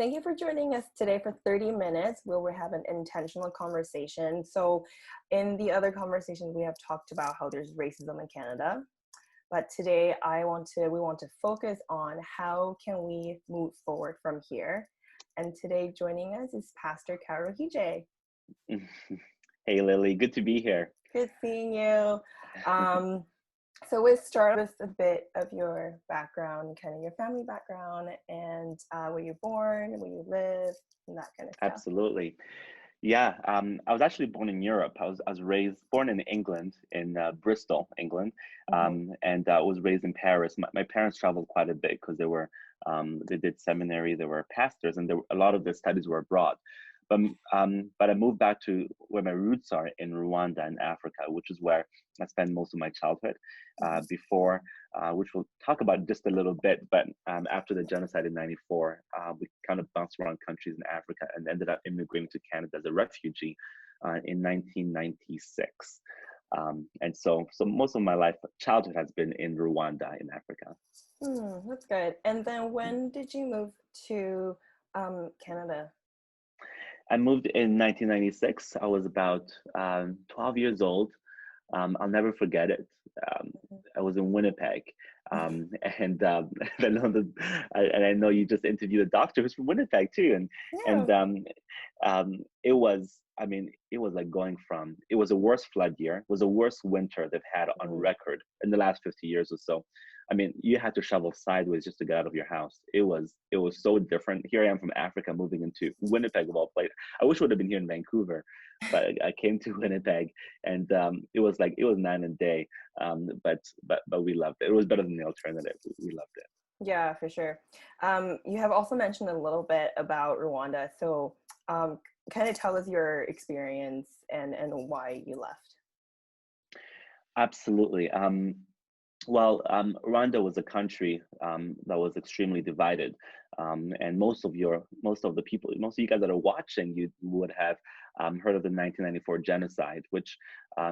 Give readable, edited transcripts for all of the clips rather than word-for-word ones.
Thank you for joining us today for 30 minutes where we have an intentional conversation. So in the other conversations, we have talked about how there's racism in Canada. But today we want to focus on how can we move forward from here. And today joining us is Pastor Karuhije. Hey, Lily, good to be here. Good seeing you. So we'll start with a bit of your background, kind of your family background, and where you're born, where you live, and that kind of stuff. Absolutely. Yeah, I was actually born in Europe. I was born in England, in Bristol, England, and I was raised in Paris. My parents traveled quite a bit because they did seminary, they were pastors, and a lot of their studies were abroad. But I moved back to where my roots are in Rwanda in Africa, which is where I spent most of my childhood before, which we'll talk about just a little bit. But after the genocide in '94, we kind of bounced around countries in Africa and ended up immigrating to Canada as a refugee in 1996. And so most of my childhood has been in Rwanda in Africa. That's good. And then when did you move to Canada? I moved in 1996. I was about 12 years old. I'll never forget it. I was in Winnipeg, and I know you just interviewed a doctor who's from Winnipeg too, it was. I mean, it was like it was the worst flood year. It was the worst winter they've had on record in the last 50 years or so. I mean, you had to shovel sideways just to get out of your house. It was so different. Here I am from Africa moving into Winnipeg of all places. I wish I would have been here in Vancouver, but I came to Winnipeg, and it was night and day. But we loved it. It was better than the alternative. We loved it. Yeah, for sure. You have also mentioned a little bit about Rwanda. So kind of tell us your experience and why you left. Absolutely. Rwanda was a country that was extremely divided, and most of you guys that are watching, you would have heard of the 1994 genocide, which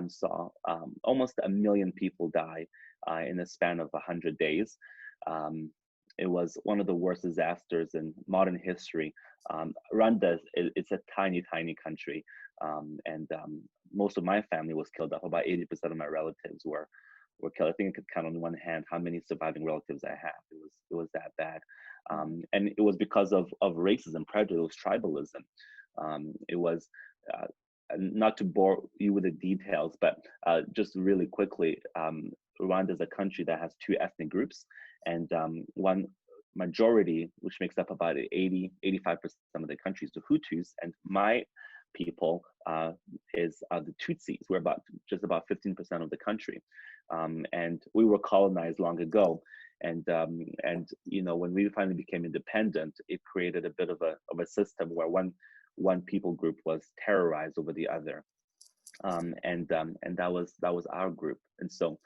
saw almost 1 million people die in the span of 100 days. It was one of the worst disasters in modern history. Rwanda it's a tiny country, and most of my family was killed off. About 80% of my relatives were killed. I think I could count on one hand how many surviving relatives I have. It was that bad, and it was because of racism, prejudice, tribalism. It was not to bore you with the details, but just really quickly, Rwanda is a country that has two ethnic groups, and one majority, which makes up about 85% of the country, is the Hutus, and my people is the Tutsis. We're just about 15% of the country, and we were colonized long ago. And when we finally became independent, it created a bit of a system where one people group was terrorized over the other, and that was our group. And so.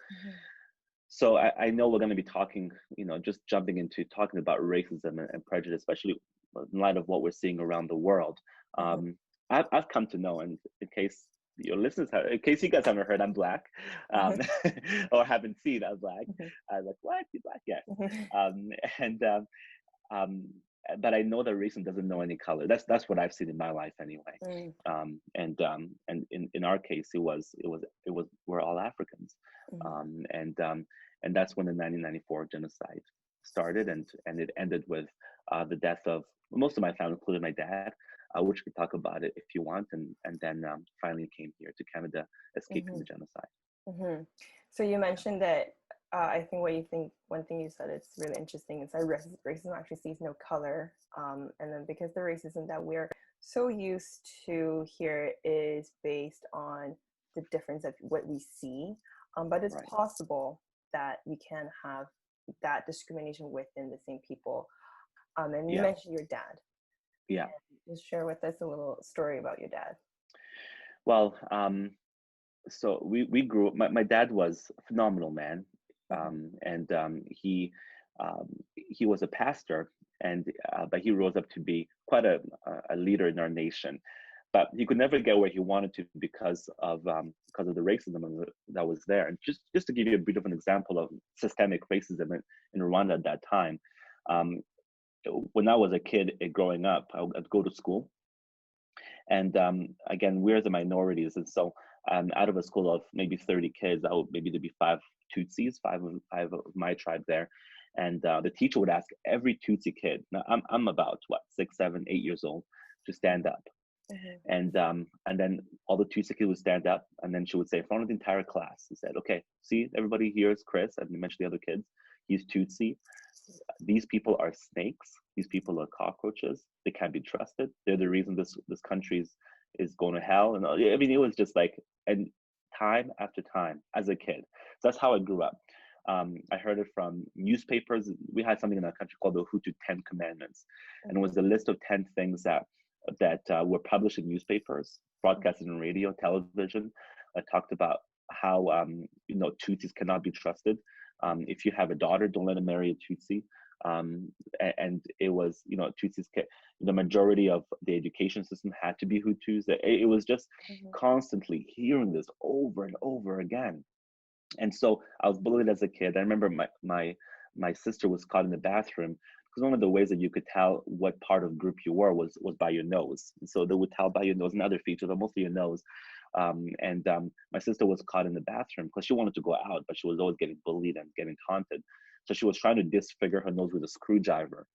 So I know we're going to be talking, just jumping into talking about racism and prejudice, especially in light of what we're seeing around the world. I've come to know, and in case your listeners in case you guys haven't heard, I'm Black, or haven't seen, I'm Black. I was like, what? You Black? Yes. But I know that racism doesn't know any color. That's what I've seen in my life anyway. And in our case, it was we're all Africans, and that's when the 1994 genocide started, and it ended with the death of most of my family, including my dad, which we could talk about it if you want, and then finally came here to Canada, escaping the genocide. So you mentioned that. I think one thing you said is really interesting is that racism actually sees no color. And then because the racism that we're so used to here is based on the difference of what we see. But it's possible that you can have that discrimination within the same people. And you mentioned your dad. Yeah. Just share with us a little story about your dad. Well, so we grew up, my dad was a phenomenal man. And he was a pastor, but he rose up to be quite a leader in our nation. But he could never get where he wanted to because of the racism that was there. And just to give you a bit of an example of systemic racism in Rwanda at that time, when I was a kid growing up, I'd go to school, and again, we're the minorities, and so out of a school of maybe 30 kids, I would maybe there'd be five Tutsis, five of my tribe there, and the teacher would ask every Tutsi kid. Now I'm about what 6, 7, 8 years old to stand up, Mm-hmm. and then all the Tutsi kids would stand up, and then she would say in front of the entire class, she said, "Okay, see, everybody here is Chris," and mentioned the other kids. He's Tutsi. These people are snakes. These people are cockroaches. They can't be trusted. They're the reason this country is going to hell. And I mean, it was just like, and time after time as a kid. So that's how I grew up. I heard it from newspapers. We had something in our country called the Hutu 10 Commandments, and it was a list of 10 things that were published in newspapers, broadcasted on radio, television. I talked about how Tutsis cannot be trusted. If you have a daughter, don't let her marry a Tutsi. And it was, Tutsis, the majority of the education system had to be Hutus. It was just constantly hearing this over and over again. And so I was bullied as a kid. I remember my sister was caught in the bathroom because one of the ways that you could tell what part of group you were was by your nose. And so they would tell by your nose and other features, but mostly your nose. My sister was caught in the bathroom because she wanted to go out, but she was always getting bullied and getting taunted. So she was trying to disfigure her nose with a screwdriver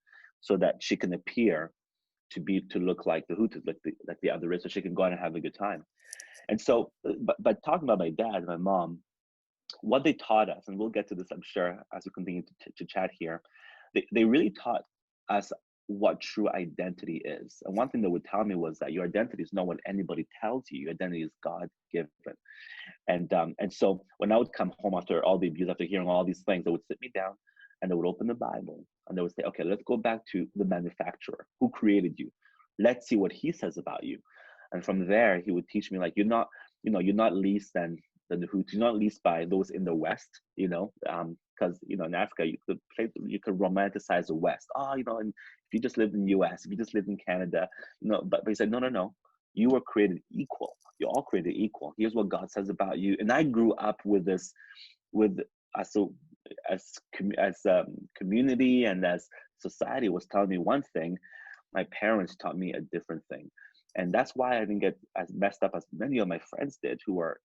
so that she can appear to look like the Hutus, like the other race, so she can go out and have a good time. And so, but talking about my dad and my mom, what they taught us, and we'll get to this, I'm sure, as we continue to chat here, they really taught us what true identity is. And one thing they would tell me was that your identity is not what anybody tells you. Your identity is God given. And so when I would come home after all the abuse, after hearing all these things, they would sit me down and they would open the Bible and they would say, okay, let's go back to the manufacturer who created you. Let's see what he says about you. And from there, he would teach me, like, you're not least than the Hutus, you're not least by those in the West, because in Africa you could romanticize the West. And if you just lived in the US, if you just lived in Canada, but he said, no, you were created equal. You're all created equal. Here's what God says about you. And I grew up with this, as community and as society was telling me one thing, my parents taught me a different thing. And that's why I didn't get as messed up as many of my friends did, who were,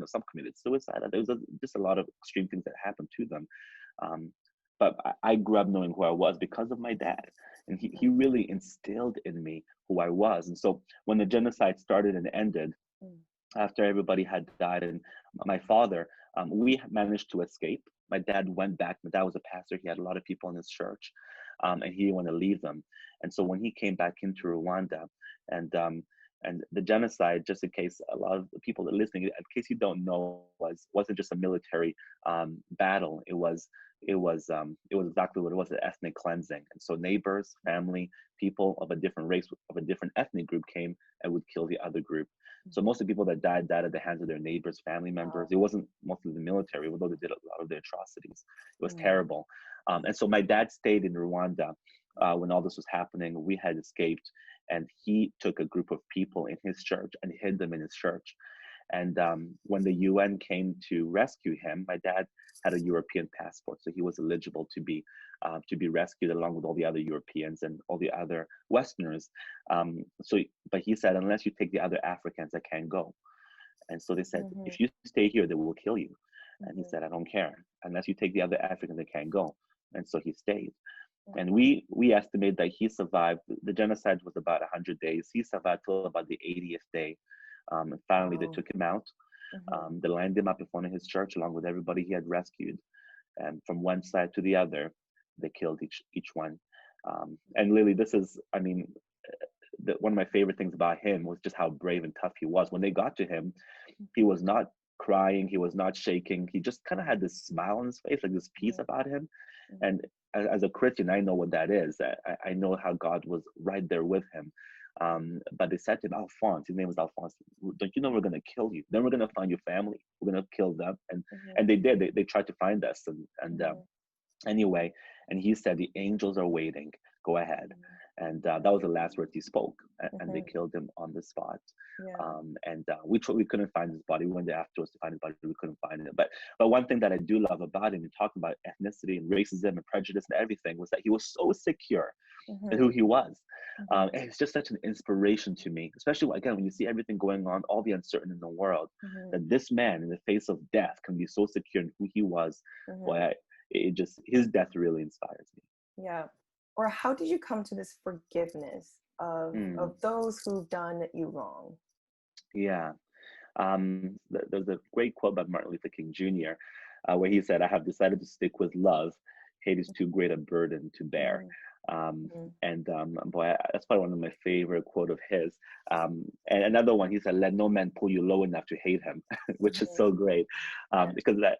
some committed suicide. There was just a lot of extreme things that happened to them. But I grew up knowing who I was because of my dad. And he really instilled in me who I was. And so when the genocide started and ended, after everybody had died, and my father, we managed to escape. My dad went back. My dad was a pastor. He had a lot of people in his church, and he didn't want to leave them. And so when he came back into Rwanda, and the genocide, just in case a lot of the people that are listening, in case you don't know, wasn't just a military battle. It was exactly what it was, an ethnic cleansing. And so neighbors, family, people of a different race, of a different ethnic group came and would kill the other group. So most of the people that died at the hands of their neighbors, family members. It wasn't mostly the military, although they did a lot of the atrocities. It was terrible. And so my dad stayed in Rwanda when all this was happening. We had escaped, and he took a group of people in his church and hid them in his church. And when the UN came to rescue him, my dad had a European passport, so he was eligible to be rescued along with all the other Europeans and all the other Westerners. But he said, unless you take the other Africans, I can't go. And so they said, if you stay here, they will kill you. And he said, I don't care. Unless you take the other Africans, they can't go. And so he stayed. And we estimate that he survived. The genocide was about 100 days. He survived till about the 80th day. And finally, they took him out. They lined him up in front of his church along with everybody he had rescued. And from one side to the other, they killed each one. And Lili, this is, one of my favorite things about him was just how brave and tough he was. When they got to him, he was not crying. He was not shaking. He just kind of had this smile on his face, like this peace about him. And as a Christian, I know what that is. I know how God was right there with him. But they said to him, Alphonse, his name was Alphonse, don't you know we're going to kill you? Then we're going to find your family. We're going to kill them. And they did. They tried to find us. Anyway, and he said, the angels are waiting. Go ahead. And that was the last words he spoke. And they killed him on the spot. We couldn't find his body. We went there afterwards to find his body. We couldn't find it. But one thing that I do love about him, and talking about ethnicity and racism and prejudice and everything, was that he was so secure and who Mhm. he was. Mhm. And it's just such an inspiration to me, especially again when you see everything going on, all the uncertainty in the world, Mhm. that this man in the face of death can be so secure in who he was. Boy, Mhm. it just, his death really inspires Yeah. Or how did you come to this forgiveness me. of those who've done you wrong? Yeah. There's a great quote by Martin Luther King Jr., where he said, "I have decided to stick with love. Hate is too great a burden to bear." Mhm. Um, Mhm. and boy, that's probably one of my favorite quote of his. And another one, he said, "Let no man pull you low enough to hate him," which is Mhm. so great, Yeah. because that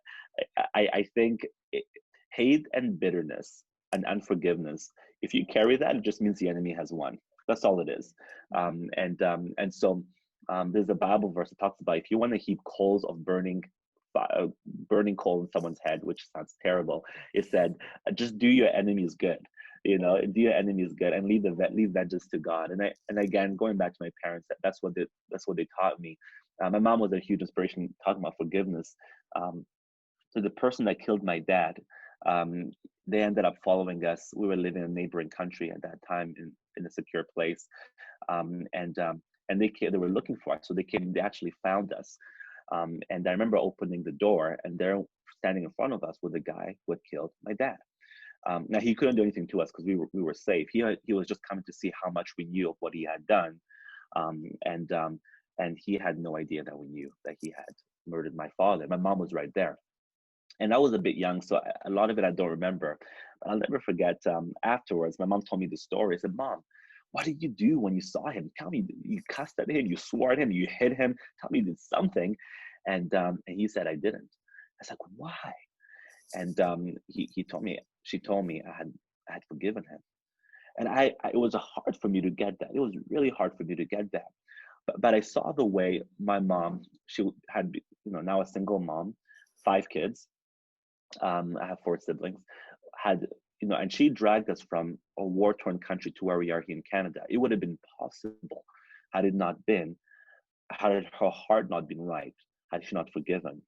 I think hate and bitterness and unforgiveness, if you carry that, it just means the enemy has won. That's all it is. Mhm. And so there's a Bible verse that talks about if you want to heap coals of burning coal in someone's head, which sounds terrible. It said, just do your enemies good. Do your enemies good and leave vengeance to God. And again, going back to my parents, that's what they taught me. My mom was a huge inspiration talking about forgiveness. Um, so the person that killed my dad, um, they ended up following us. We were living in a neighboring country at that time in a secure place, and they were looking for us. So they came. They actually found us, and I remember opening the door, and there, standing in front of us, was the guy who had killed my dad. Now he couldn't do anything to us because we were safe. He was just coming to see how much we knew of what he had done, um, and um, and he had no idea that we knew that he had murdered my father. My mom was right there, and I was a bit young, so a lot of it I don't remember. But I'll never forget. Afterwards, my mom told me the story. I said, "Mom, what did you do when you saw him? Tell me, you cussed at him, you swore at him, you hit him. Tell me you did something." And he said, "I didn't." I was like, "Why?" And he told me. She told me I had forgiven him, and it was hard for me to get that. It was really hard for me to get that. But I saw the way my mom, she had, now a single mom, 5 kids. I have 4 siblings. Had and she dragged us from a war-torn country to where we are here in Canada. It would have been possible had it not been, had her heart not been right, had she not forgiven.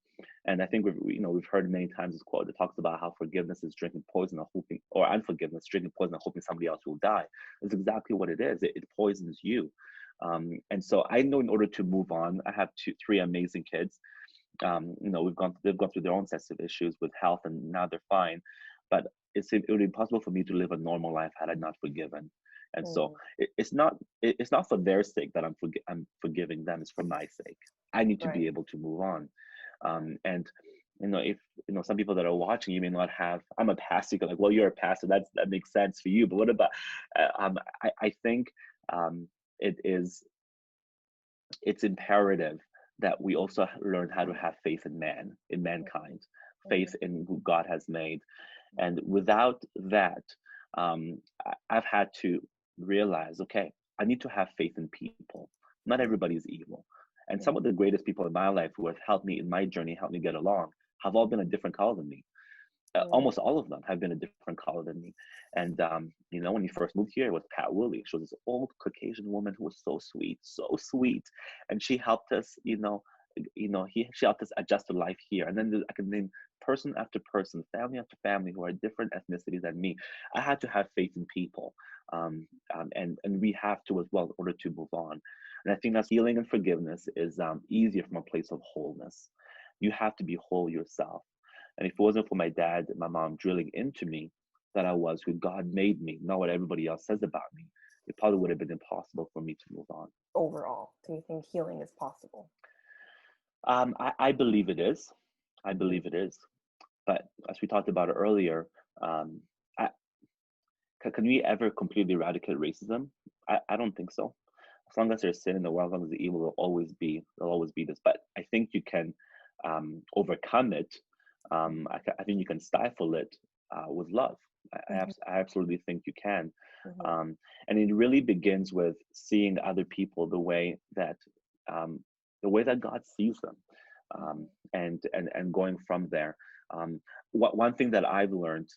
And I think we've heard many times this quote that talks about how forgiveness is drinking poison or hoping, or unforgiveness drinking poison and hoping somebody else will die. That's exactly what it is. It poisons you. And so I know in order to move on, I have three amazing kids. They've gone through their own sets of issues with health, and now they're fine. But it would be impossible for me to live a normal life had I not forgiven. And so Mhm. it's not for their sake that I'm forgiving them. It's for my sake. I need to Right. be able to move on. And if some people that are watching, you may not have. I'm a pastor. You're like, well, you're a pastor. That makes sense for you. But what about? I think um, it is it's imperative that we also learn how to have faith in mankind, faith Mhm. in who God has made. And without that, I've had to realize, okay, I need to have faith in people. Not everybody's evil. And some of the greatest people in my life who have helped me in my journey, helped me get along, have all been a different color than me. Mhm. Almost all of them have been a different color than me. And when he first moved here, it was Pat Woolley. She was this old Caucasian woman who was so sweet, and she helped us. She helped us adjust to life here. And then I can name person after person, family after family who are different ethnicities than me. I had to have faith in people, and we have to as well in order to move on. And I think that's healing and forgiveness is easier from a place of wholeness. You have to be whole yourself. And if it wasn't for my dad and my mom drilling into me that I was who God made me, not what everybody else says about me, it probably would have been impossible for me to move on. Overall, do you think healing is possible? I believe it is. I Mhm. believe it is. But as we talked about earlier, um, I, can we ever completely eradicate racism? I don't think so. As long as there's sin in the world, as long as the evil there'll always be this. But I think you can overcome it. I think you can stifle it with love. Mhm. I absolutely think you can. Mhm. Um, and it really begins with seeing other people um, the way that God sees them, Mhm. and going from there. One thing that I've learned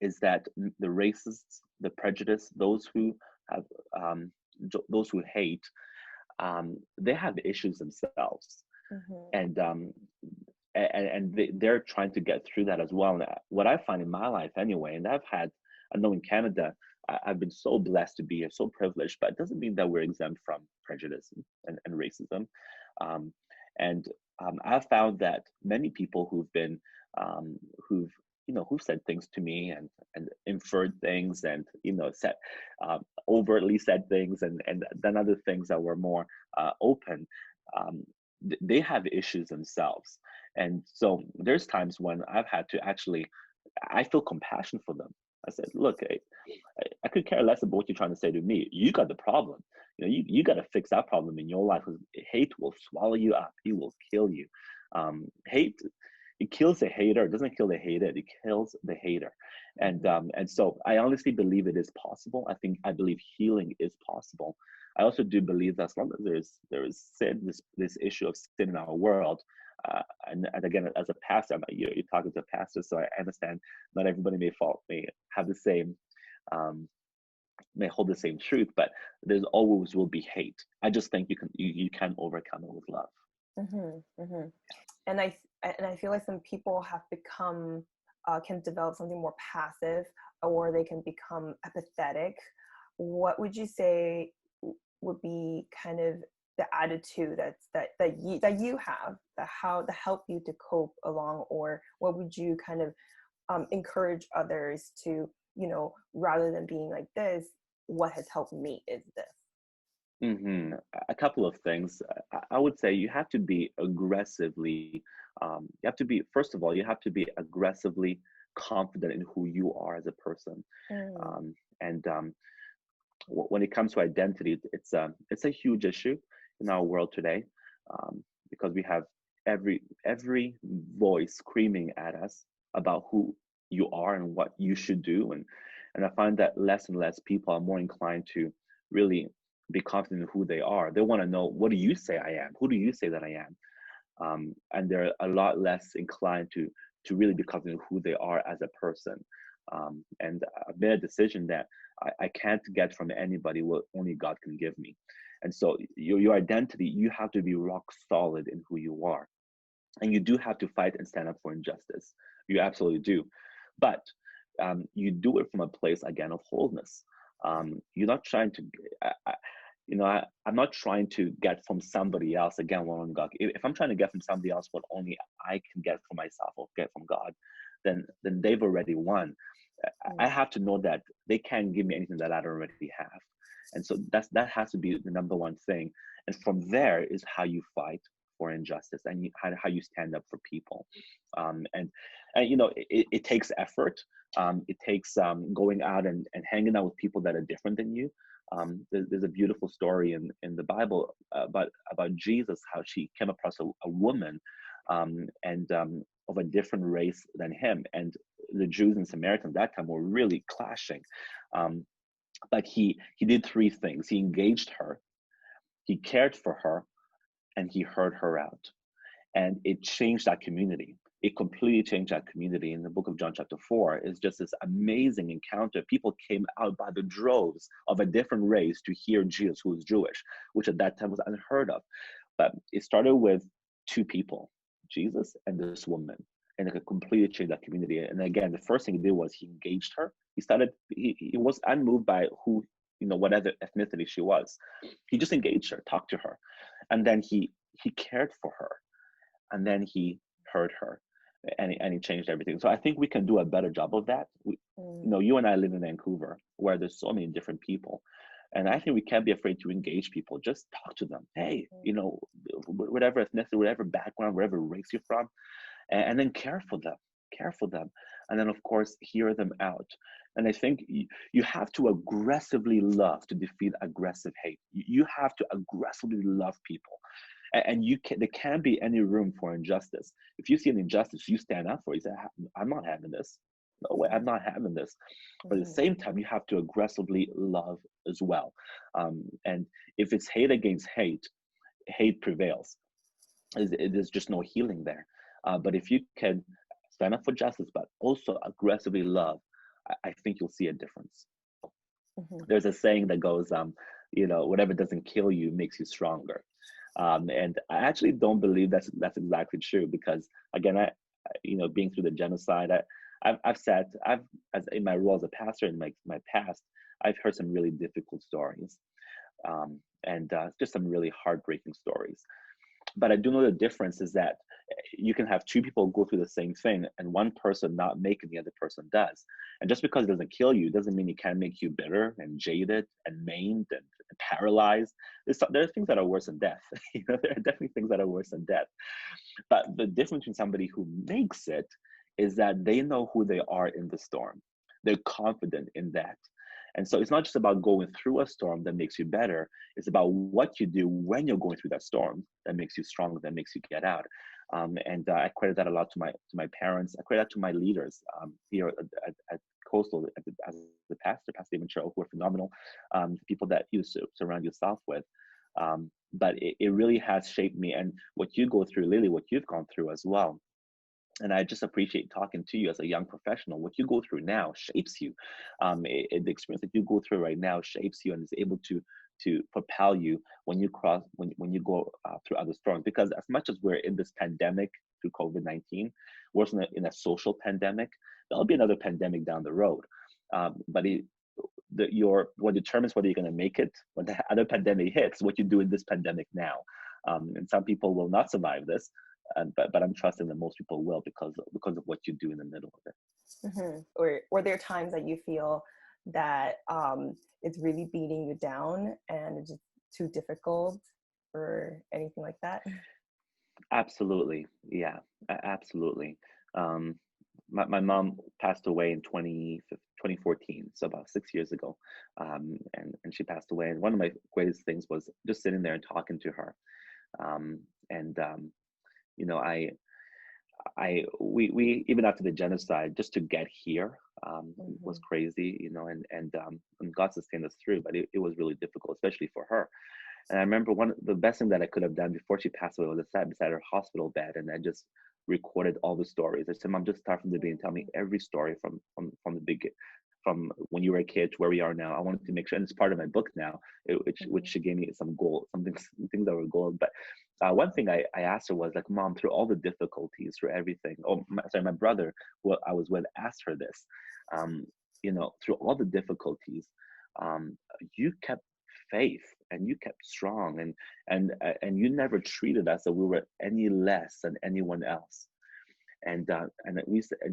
is that the racists, the prejudice, have um, those who hate, they have issues themselves, Mhm. and they're trying to get through that as well. And what I find in my life anyway, and I know in Canada, I've been so blessed to be here, so privileged, but it doesn't mean that we're exempt from prejudice and racism. Um, and I've found that many people who've been, who've, who've said things to me and inferred things and, said, overtly said things and done other things that were more open, they have issues themselves. And so there's times when I've had to actually, I feel compassion for them. I said, look, I could care less about what you're trying to say to me. You got the problem. You got to fix that problem in your life, because hate will swallow you up. It will kill you. Hate, it kills the hater. It doesn't kill the hated. It kills the hater. And so I honestly believe it is possible. I believe healing is possible. I also do believe that as long as there is sin, this issue of sin in our world, and again, as a pastor, you're talking to a pastor, so I understand not everybody may have the same, may hold the same truth, but there's always will be hate. I just think you can overcome it with love. Mm-hmm, mm-hmm. And I feel like some people have become can develop something more passive, or they can become apathetic. What would you say would be kind of the attitude that you have that help you to cope along, or what would you kind of encourage others to, rather than being like this, what has helped me is this? A couple of things. I would say you have to be aggressively, first of all, you have to be aggressively confident in who you are as a person. And when it comes to identity, it's a huge issue in our world today, because we have every voice screaming at us about who you are and what you should do, and I find that less and less people are more inclined to really be confident in who they are. They want to know, what do you say I am? Who do you say that I am? And they're a lot less inclined to really be confident in who they are as a person. And I've made a decision that I can't get from anybody what only God can give me. And so your identity, you have to be rock solid in who you are. And you do have to fight and stand up for injustice. You absolutely do. But you do it from a place, again, of wholeness. You're not trying to, I'm not trying to get from somebody else, again, what only God. If I'm trying to get from somebody else what only I can get from myself or get from God, then they've already won. I have to know that they can't give me anything that I don't already have. And so that has to be the number one thing. And from there is how you fight for injustice and how you stand up for people. And it takes effort. It takes going out and hanging out with people that are different than you. There's a beautiful story in the Bible about Jesus, how she came across a woman and of a different race than him. And the Jews and Samaritans at that time were really clashing. But he did three things. He engaged her, he cared for her, and he heard her out. And it changed that community. It completely changed that community. In the book of John chapter 4 is just this amazing encounter. People came out by the droves of a different race to hear Jesus, who was Jewish, which at that time was unheard of. But it started with two people, Jesus and this woman, and it completely changed that community. And again, the first thing he did was he engaged her. He was unmoved by who, whatever ethnicity she was. He just engaged her, talked to her. And then he cared for her. And then he heard her, and he changed everything. So I think we can do a better job of that. You and I live in Vancouver, where there's so many different people. And I think we can't be afraid to engage people. Just talk to them. Hey, whatever ethnicity, whatever background, whatever race you're from, and then care for them. And then, of course, hear them out. And I think you have to aggressively love to defeat aggressive hate. You have to aggressively love people. And there can't be any room for injustice. If you see an injustice, you stand up for it. You say, I'm not having this. No way, I'm not having this. But at the same time, you have to aggressively love as well. And if it's hate against hate, hate prevails. There's just no healing there. But if you can stand up for justice, but also aggressively love, I think you'll see a difference. There's a saying that goes, whatever doesn't kill you makes you stronger. And I actually don't believe that's exactly true, because again, being through the genocide, as in my role as a pastor in my past, I've heard some really difficult stories, and just some really heartbreaking stories. But I do know the difference is that you can have two people go through the same thing and one person not make it, the other person does. And just because it doesn't kill you doesn't mean it can make you bitter and jaded and maimed and paralyzed. There are things that are worse than death. You know, there are definitely things that are worse than death. But the difference between somebody who makes it is that they know who they are in the storm. They're confident in that. And so it's not just about going through a storm that makes you better. It's about what you do when you're going through that storm that makes you stronger, that makes you get out. And I credit that a lot to my parents. I credit that to my leaders here at Coastal as the pastor, Pastor David Cho, who are phenomenal, people that you surround yourself with. But it really has shaped me. And what you go through, Lili, what you've gone through as well. And I just appreciate talking to you as a young professional. What you go through now shapes you. The experience that you go through right now shapes you and is able to propel you when you when you go through other storms. Because as much as we're in this pandemic through COVID-19, we're also in a social pandemic. There'll be another pandemic down the road. But what determines whether you're going to make it when the other pandemic hits, what you do in this pandemic now. And some people will not survive this. But I'm trusting that most people will because of what you do in the middle of it. Mm-hmm. Or there are times that you feel that it's really beating you down and it's just too difficult or anything like that? Absolutely, yeah, absolutely. My mom passed away in 2014, so about 6 years ago, and she passed away. And one of my greatest things was just sitting there and talking to her, and you know, we even after the genocide, just to get here was crazy, you know, and God sustained us through, but it was really difficult, especially for her. And I remember the best thing that I could have done before she passed away was I sat beside her hospital bed and I just recorded all the stories. I said, Mom, just start from the beginning, tell me every story from the beginning, from when you were a kid to where we are now. I wanted to make sure, and it's part of my book now, which she gave me some gold, some things that were gold. But one thing I asked her was like, Mom, through all the difficulties, through everything. My brother, who I was with, asked her this. You know, through all the difficulties, you kept faith and you kept strong, and you never treated us that we were any less than anyone else. And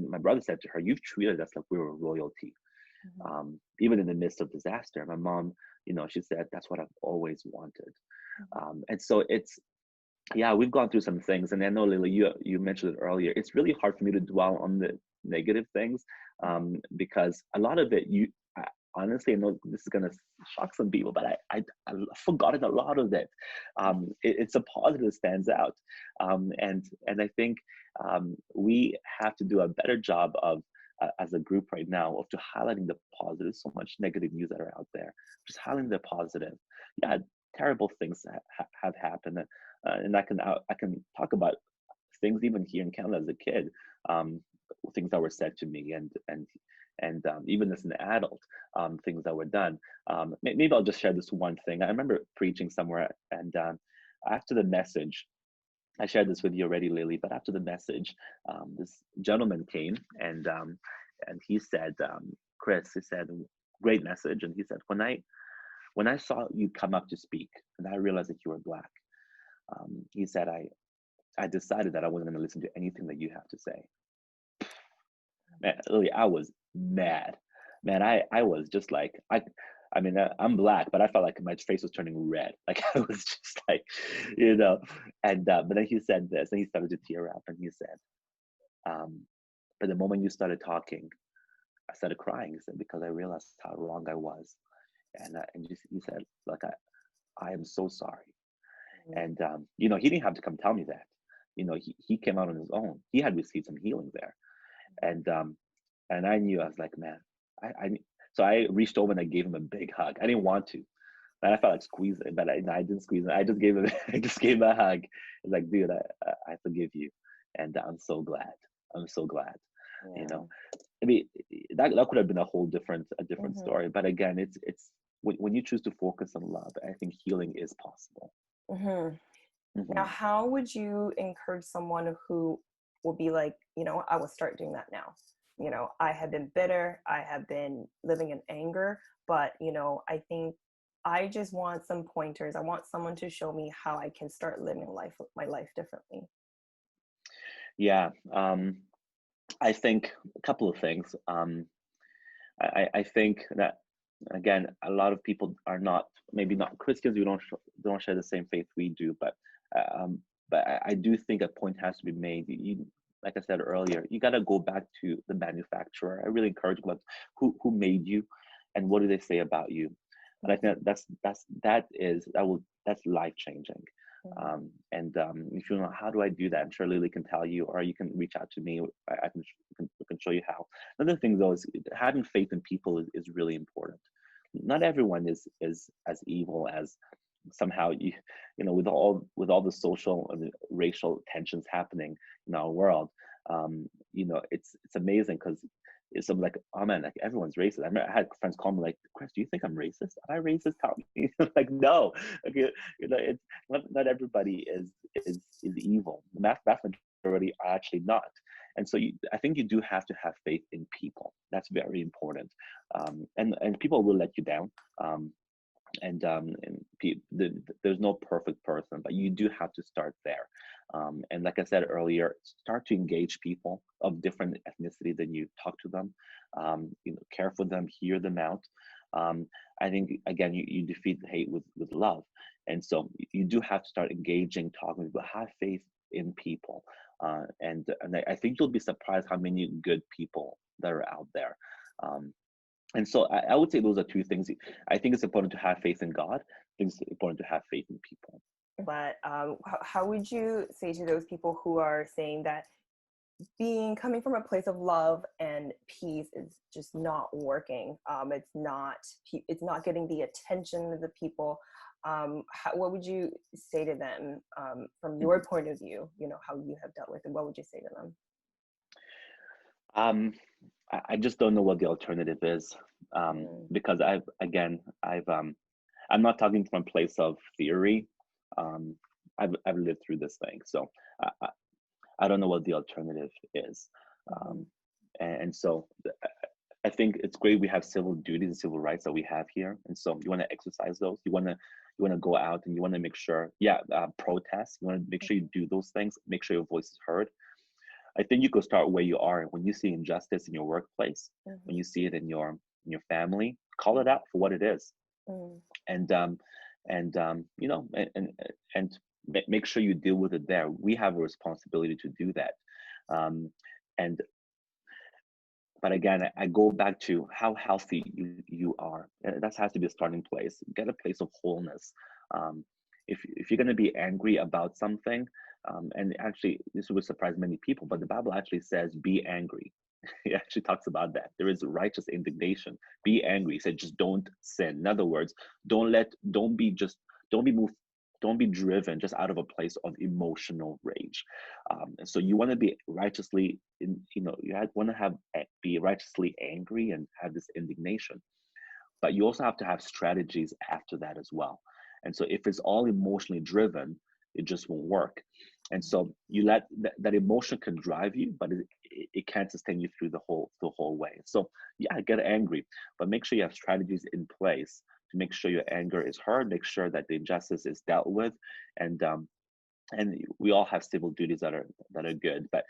my brother said to her, "You've treated us like we were royalty." Even in the midst of disaster. My mom, you know, she said, that's what I've always wanted. And so yeah, we've gone through some things. And I know, Lili, you mentioned it earlier. It's really hard for me to dwell on the negative things because a lot of it, honestly, I know this is going to shock some people, but I've forgotten a lot of it. It's a positive that stands out. And I think we have to do a better job of, as a group right now, of to highlighting the positive. So much negative news that are out there, just highlighting the positive. Yeah, terrible things have happened, and I can talk about things even here in Canada as a kid, things that were said to me, and even as an adult, things that were done. Maybe I'll just share this one thing. I remember preaching somewhere, and after the message, I shared this with you already, Lili, but after the message, this gentleman came and he said, Chris, he said, great message. And he said, when I saw you come up to speak and I realized that you were Black, he said, I decided that I wasn't going to listen to anything that you have to say. Man, Lili, I was mad. Man, I was just like, I mean, I'm Black, but I felt like my face was turning red. Like I was just like, you know, and but then he said this, and he started to tear up, and he said, but the moment you started talking, I started crying. He said, because I realized how wrong I was, and he said, like, I am so sorry. And you know, he didn't have to come tell me that. You know, he came out on his own. He had received some healing there, and I knew. I was like, man, so I reached over and I gave him a big hug. I didn't want to, but I felt like squeezing, but I didn't squeeze it. I just gave him, I just gave him a hug. It's like, dude, I forgive you, and I'm so glad. I'm so glad. Yeah. You know, I mean, that could have been a different story. But again, it's when you choose to focus on love, I think healing is possible. Now, how would you encourage someone who will be like, you know, I will start doing that now? you know, I have been bitter, I have been living in anger, but, you know, I think I just want some pointers. I want someone to show me how I can start living my life differently. Yeah, I think a couple of things. I think that again, a lot of people are not, maybe not Christians. We don't share the same faith we do, but I do think a point has to be made. Like I said earlier, you got to go back to the manufacturer. I really encourage about who made you, and what do they say about you. And I think that's life changing. Mhm. And if you know how do I do that, I'm sure Lily can tell you, or you can reach out to me. I can show you how. Another thing though is having faith in people is really important. Not everyone is as evil as somehow you know, with all the social and racial tensions happening in our world. You know, it's amazing because it's something like, oh man, like everyone's racist. I had friends call me like, Chris, do you think I'm racist? Am I racist? Tell me. Like, no. Like, you know, it's not everybody is evil. The vast majority are actually not. And so I think you do have to have faith in people. That's very important. And people will let you down. There's no perfect person, but you do have to start there. And like I said earlier, start to engage people of different ethnicity. Then you talk to them, you know, care for them, hear them out. I think again, you defeat hate with love, and so you do have to start engaging, talking about, have faith in people, and I think you'll be surprised how many good people that are out there. And so I would say those are two things. I think it's important to have faith in God. I think it's important to have faith in people. But how would you say to those people who are saying that coming from a place of love and peace is just not working? It's not getting the attention of the people. What would you say to them from your point of view? You know, how you have dealt with it. What would you say to them? Um, I just don't know what the alternative is, Mm, because I'm not talking from a place of theory. Um, I've lived through this thing, so I, I don't know what the alternative is. mhm, And so I think it's great we have civil duties and civil rights that we have here, and so you want to exercise those. You want to go out and you want to make sure, yeah, protest. You want to make sure you do those things. Make sure your voice is heard. I think you could start where you are. When you see injustice in your workplace, when mhm, you see it in your family, call it out for what it is, mm, and you know, and make sure you deal with it there. We have a responsibility to do that, um, and but again, I go back to how healthy you are. That has to be a starting place. Get a place of wholeness. Um, if you're going to be angry about something, and actually this would surprise many people, but the Bible actually says, "Be angry." It actually talks about that. There is righteous indignation. Be angry. He said, just don't sin. In other words, don't be moved, don't be driven just out of a place of emotional rage. And so you want to be righteously, you know, want to be righteously angry and have this indignation, but you also have to have strategies after that as well. And so if it's all emotionally driven, it just won't work. And so you let that emotion can drive you, but it can't sustain you through the whole way. So yeah, get angry, but make sure you have strategies in place to make sure your anger is heard, make sure that the injustice is dealt with, and we all have civil duties that are good. But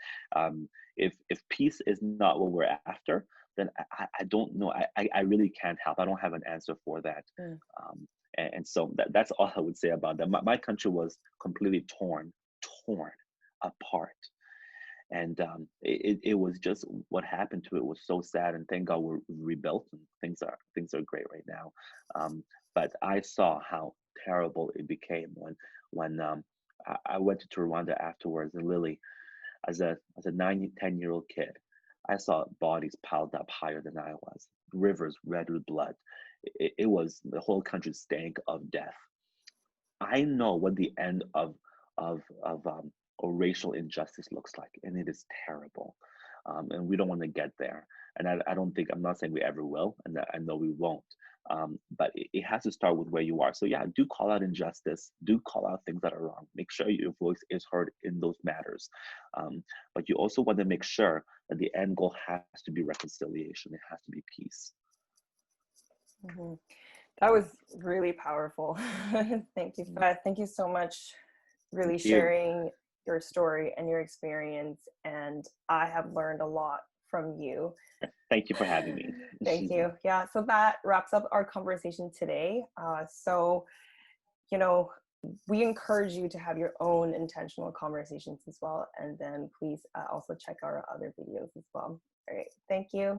if peace is not what we're after, then I don't know. I really can't help. I don't have an answer for that. mm. And so that's all I would say about that. My country was completely torn apart, and it was just what happened to it was so sad. And thank God we're rebuilt and things are great right now. But I saw how terrible it became when I went to Rwanda afterwards, and Lily, as a 9, 10-year-old kid, I saw bodies piled up higher than I was, rivers red with blood. It was the whole country stank of death. I know what the end of a racial injustice looks like, and it is terrible. and we don't want to get there. And I don't think, I'm not saying we ever will, and that I know we won't. But it has to start with where you are. So yeah, do call out injustice, do call out things that are wrong. Make sure your voice is heard in those matters. But you also want to make sure that the end goal has to be reconciliation. It has to be peace. Mm-hmm. That was really powerful. Thank you. Thank you so much, really sharing your story and your experience. And I have learned a lot from you. Thank you for having me. Thank you. Yeah, so that wraps up our conversation today. So, you know, we encourage you to have your own intentional conversations as well. And then please also check our other videos as well. All right. Thank you.